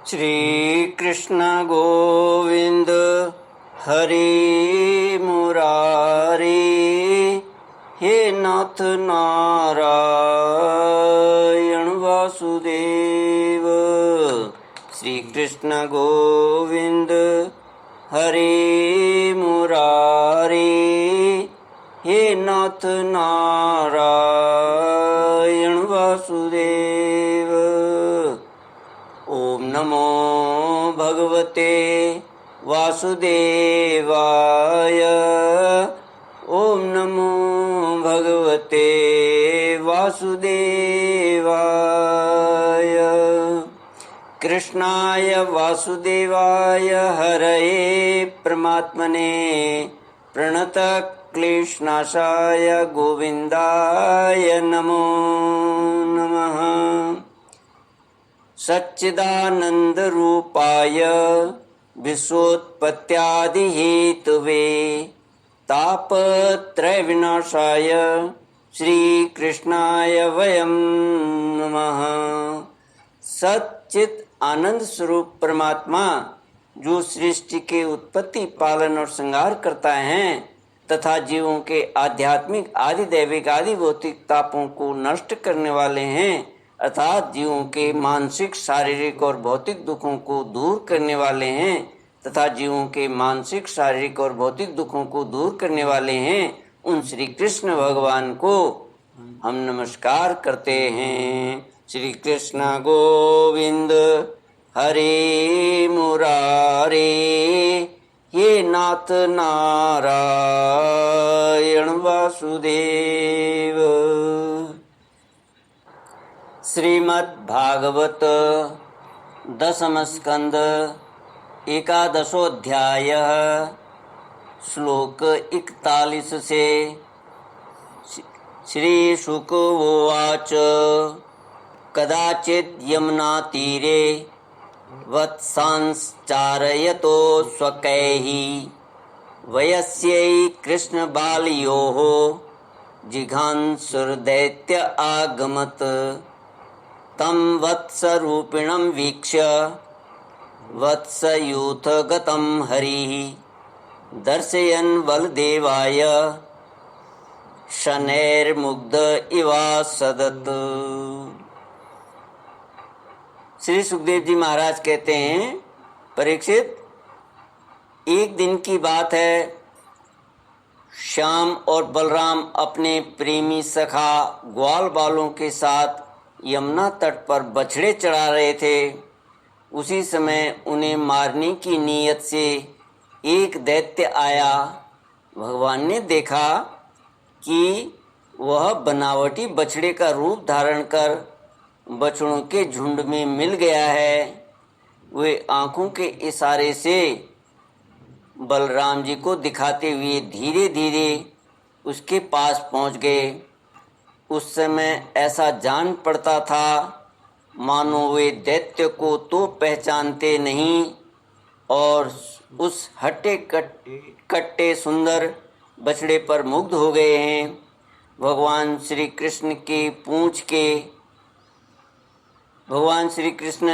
श्री कृष्ण गोविंद हरि मुरारी, हे नाथ नारायण वासुदेव। श्री कृष्ण गोविंद हरि मुरारी, हे नाथ नारायण वासुदेव। ओम नमो भगवते वासुदेवाय। ओम नमो भगवते वासुदेवाय। कृष्णाय वासुदेवाय हरये परमात्मने प्रणतक्लेशनाशाय गोविन्दाय नमो नमः। सच्चिदानन्दरूपाय विश्वोत्पत्त्यादिहेतवे तापत्रयविनाशाय श्रीकृष्णाय वयं नमः। सच्चित आनंद स्वरूप परमात्मा जो सृष्टि के उत्पत्ति, पालन और श्रृंगार करता है तथा जीवों के आध्यात्मिक, आदि दैविक, आदि भौतिक तापों को नष्ट करने वाले हैं, अर्थात जीवों के मानसिक, शारीरिक और भौतिक दुखों को दूर करने वाले हैं तथा जीवों के मानसिक, शारीरिक और भौतिक दुखों को दूर करने वाले हैं, उन श्री कृष्ण भगवान को हम नमस्कार करते हैं। श्री कृष्ण गोविंद हरे मुरारे, ये नाथ नारायण वासुदेव। श्रीमद्भागवत दशम स्कंद एकादशोऽध्याय श्लोक 41 से। श्री शुक उवाच कदाचित् यमुनातीरे वत्सांश्चारयतो स्वकैः वयस्यै कृष्णबालयोः जिघांसुर्दैत्य आगमत्। तं वत्सरूपिणं वीक्ष्य वत्सयूथगतं हरिः दर्शयन् बलदेवाय शनैर्मुग्ध इवासदत्। श्री सुखदेव जी महाराज कहते हैं, परीक्षित, एक दिन की बात है, श्याम और बलराम अपने प्रेमी सखा ग्वाल बालों के साथ यमुना तट पर बछड़े चढ़ा रहे थे। उसी समय उन्हें मारने की नीयत से एक दैत्य आया। भगवान ने देखा कि वह बनावटी बछड़े का रूप धारण कर बछड़ों के झुंड में मिल गया है। वे आंखों के इशारे से बलराम जी को दिखाते हुए धीरे धीरे उसके पास पहुंच गए। उस समय ऐसा जान पड़ता था मानो वे दैत्य को तो पहचानते नहीं और उस हट्टे कट्टे सुंदर बछड़े पर मुग्ध हो गए हैं। भगवान श्री कृष्ण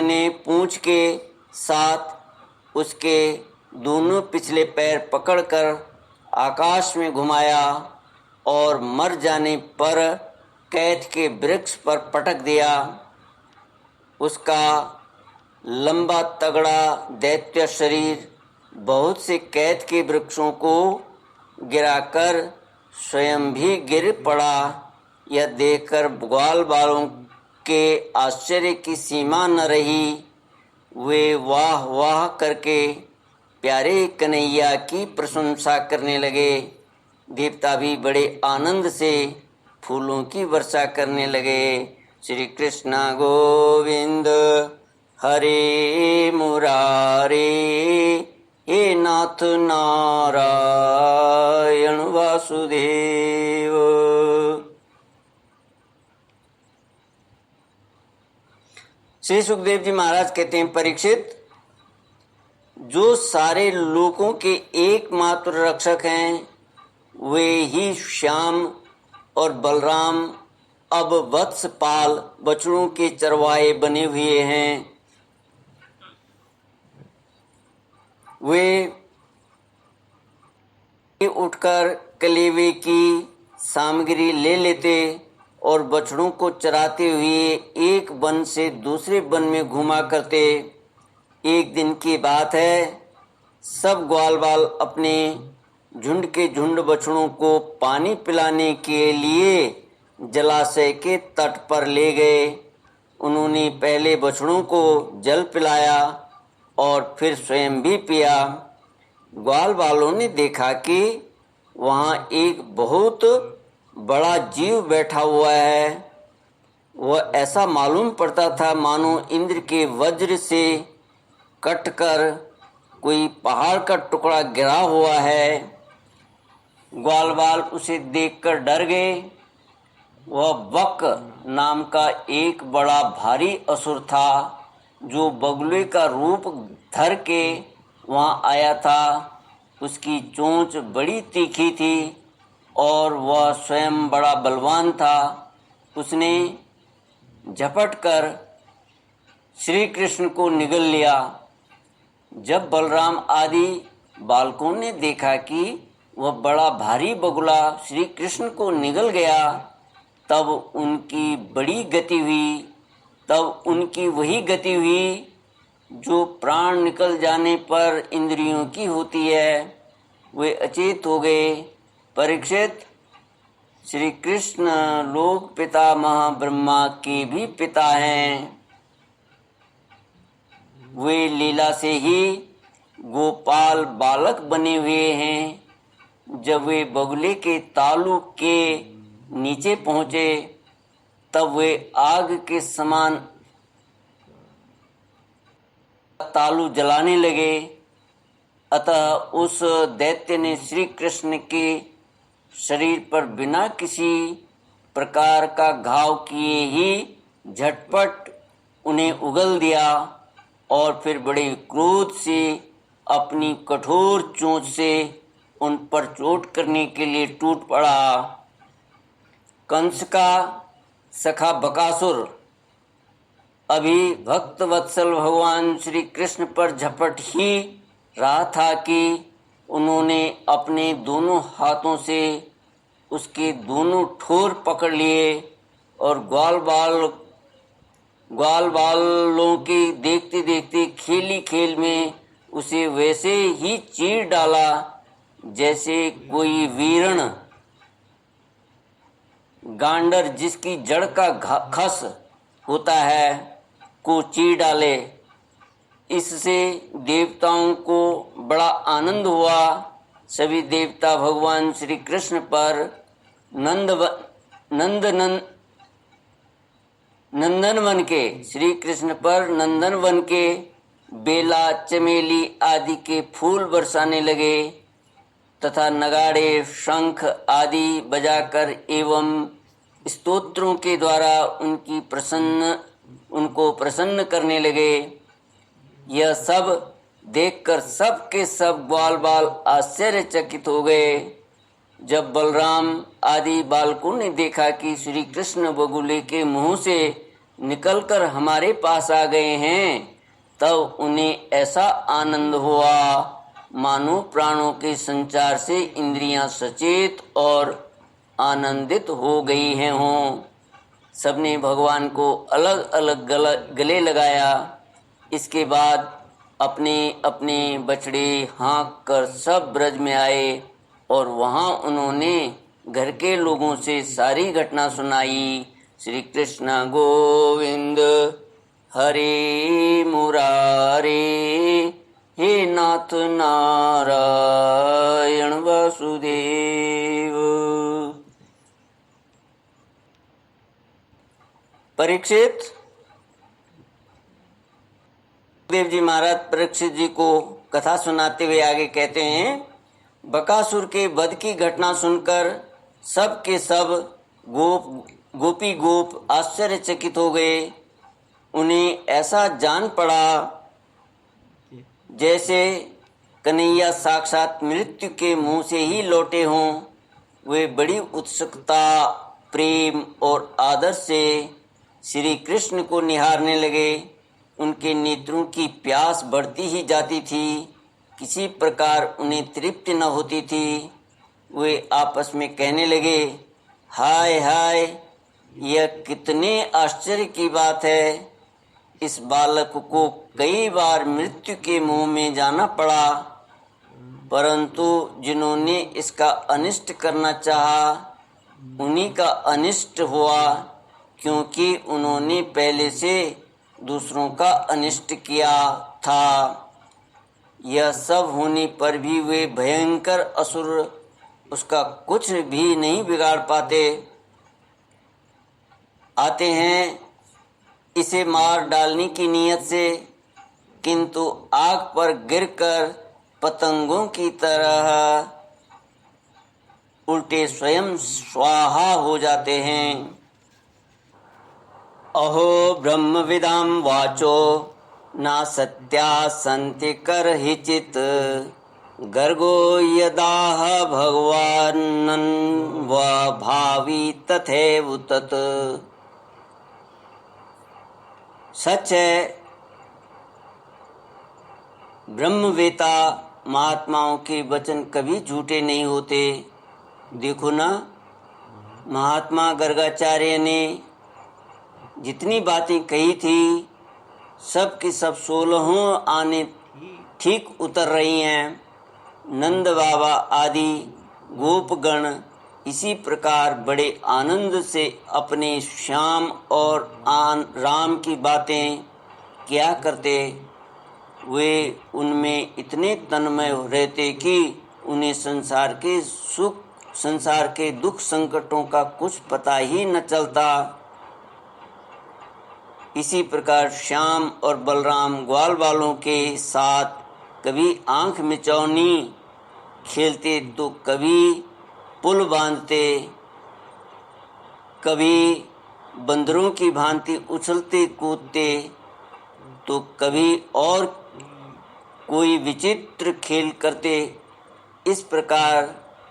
ने पूंछ के साथ उसके दोनों पिछले पैर पकड़कर आकाश में घुमाया और मर जाने पर कैथ के वृक्ष पर पटक दिया। उसका लंबा तगड़ा दैत्य शरीर बहुत से कैथ के वृक्षों को गिराकर स्वयं भी गिर पड़ा। यह देखकर ग्वाल बालों के आश्चर्य की सीमा न रही। वे वाह वाह करके प्यारे कन्हैया की प्रशंसा करने लगे। देवता भी बड़े आनंद से फूलों की वर्षा करने लगे। श्री कृष्ण गोविंद हरे मुरारे, हे नाथ नारायण वासुदेव। श्री सुखदेव जी महाराज कहते हैं, परीक्षित, जो सारे लोकों के एकमात्र रक्षक हैं वे ही श्याम और बलराम अब वत्सपाल बछड़ों के चरवाहे बने हुए हैं। वे उठकर कलेवे की सामग्री ले लेते और बछड़ों को चराते हुए एक वन से दूसरे वन में घुमा करते। एक दिन की बात है, सब ग्वाल बाल अपने झुंड के झुंड बछड़ों को पानी पिलाने के लिए जलाशय के तट पर ले गए। उन्होंने पहले बछड़ों को जल पिलाया और फिर स्वयं भी पिया। ग्वाल बालों ने देखा कि वहाँ एक बहुत बड़ा जीव बैठा हुआ है। वह ऐसा मालूम पड़ता था मानो इंद्र के वज्र से कटकर कोई पहाड़ का टुकड़ा गिरा हुआ है। ग्वाल बाल उसे देखकर डर गए। वह बक नाम का एक बड़ा भारी असुर था जो बगुले का रूप धर के वहाँ आया था। उसकी चोंच बड़ी तीखी थी और वह स्वयं बड़ा बलवान था। उसने झपट कर श्री कृष्ण को निगल लिया। जब बलराम आदि बालकों ने देखा कि वह बड़ा भारी बगुला श्री कृष्ण को निगल गया, तब उनकी बड़ी गति हुई। तब उनकी वही गति हुई जो प्राण निकल जाने पर इंद्रियों की होती है। वे अचेत हो गए। परीक्षित, श्री कृष्ण लोक पितामह ब्रह्मा के भी पिता हैं। वे लीला से ही गोपाल बालक बने हुए हैं। जब वे बगुले के तालू के नीचे पहुँचे तब वे आग के समान तालू जलाने लगे। अतः उस दैत्य ने श्री कृष्ण के शरीर पर बिना किसी प्रकार का घाव किए ही झटपट उन्हें उगल दिया और फिर बड़े क्रोध से अपनी कठोर चोंच से उन पर चोट करने के लिए टूट पड़ा। कंस का सखा बकासुर अभी भक्त वत्सल भगवान श्री कृष्ण पर झपट ही रहा था कि उन्होंने अपने दोनों हाथों से उसके दोनों ठोर पकड़ लिए और ग्वाल बालों के देखते देखते खेली खेल में उसे वैसे ही चीर डाला जैसे कोई वीरण गांडर जिसकी जड़ का खस होता है को चीर डाले। इससे देवताओं को बड़ा आनंद हुआ। सभी देवता भगवान श्री कृष्ण पर नंदनवन के श्री कृष्ण पर नंदनवन के बेला चमेली आदि के फूल बरसाने लगे तथा नगाड़े शंख आदि बजाकर एवं स्तोत्रों के द्वारा उनको प्रसन्न करने लगे। यह सब देखकर सब के सब ग्वाल बाल आश्चर्यचकित हो गए। जब बलराम आदि बालकों ने देखा कि श्री कृष्ण बगुले के मुंह से निकलकर हमारे पास आ गए हैं, तब उन्हें ऐसा आनंद हुआ मानो प्राणों के संचार से इंद्रियां सचेत और आनंदित हो गई हैं हों। सबने भगवान को अलग अलग गले लगाया। इसके बाद अपने अपने बछड़े हाँक कर सब ब्रज में आए और वहाँ उन्होंने घर के लोगों से सारी घटना सुनाई। श्री कृष्ण गोविंद हरे मुरारे, हे नाथ नारायण वासुदेव। परीक्षित, देव जी महाराज परीक्षित जी को कथा सुनाते हुए आगे कहते हैं, बकासुर के वध की घटना सुनकर सब के सब गोपी गोप आश्चर्यचकित हो गए। उन्हें ऐसा जान पड़ा जैसे कन्हैया साक्षात मृत्यु के मुंह से ही लौटे हों। वे बड़ी उत्सुकता, प्रेम और आदर से श्री कृष्ण को निहारने लगे। उनके नेत्रों की प्यास बढ़ती ही जाती थी। किसी प्रकार उन्हें तृप्ति न होती थी। वे आपस में कहने लगे, हाय हाय, यह कितने आश्चर्य की बात है। इस बालक को कई बार मृत्यु के मुंह में जाना पड़ा, परंतु जिन्होंने इसका अनिष्ट करना चाहा उन्हीं का अनिष्ट हुआ, क्योंकि उन्होंने पहले से दूसरों का अनिष्ट किया था। यह सब होने पर भी वे भयंकर असुर उसका कुछ भी नहीं बिगाड़ पाते। आते हैं इसे मार डालने की नीयत से, किंतु आग पर गिरकर पतंगों की तरह उल्टे स्वयं स्वाहा हो जाते हैं। अहो ब्रह्मविदां वाचो ना सत्या सन्ति करहिचित्, गर्गो यदाह भगवान् व भावी तथैव तत्। सच है, ब्रह्मवेता महात्माओं के वचन कभी झूठे नहीं होते। देखो ना, महात्मा गर्गाचार्य ने जितनी बातें कही थी सब की सब 16 आने ठीक उतर रही हैं। नंद बाबा आदि गोपगण इसी प्रकार बड़े आनंद से अपने श्याम और राम की बातें किया करते। वे उनमें इतने तन्मय रहते कि उन्हें संसार के सुख, संसार के दुख संकटों का कुछ पता ही न चलता। इसी प्रकार श्याम और बलराम ग्वाल वालों के साथ कभी आंख मिचौनी खेलते तो कभी पुल बांधते, कभी बंदरों की भांति उछलते कूदते, तो कभी और कोई विचित्र खेल करते। इस प्रकार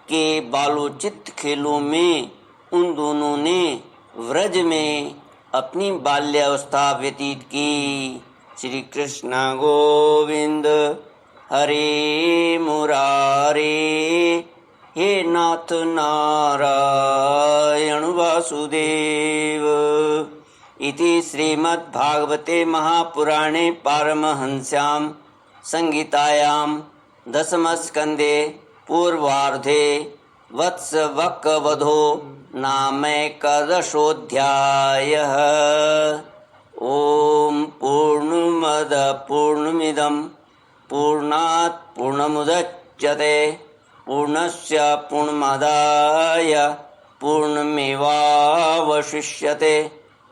के बालोचित खेलों में उन दोनों ने व्रज में अपनी बाल्यावस्था व्यतीत की। श्री कृष्ण गोविंद हरे मुरारे, हे नाथ नारायण वासुदेव। इति श्रीमद्भागवते महापुराणे पारमहंस्यां संहितायां दशमस्कन्धे पूर्वार्धे वत्सवकवधो नामैकादशोऽध्यायः। ॐ पूर्णमद पूर्णमिदं पूर्णात् पूर्णमुदच्यते पूर्णस्य पूर्णमादाय पूर्णमेवावशिष्यते।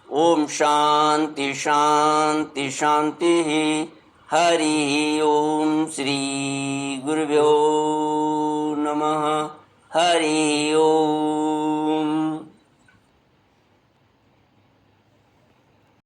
ओम शांति शांति शांति। हरि ओम। श्री गुरुभ्यो नमः। हरि ओम।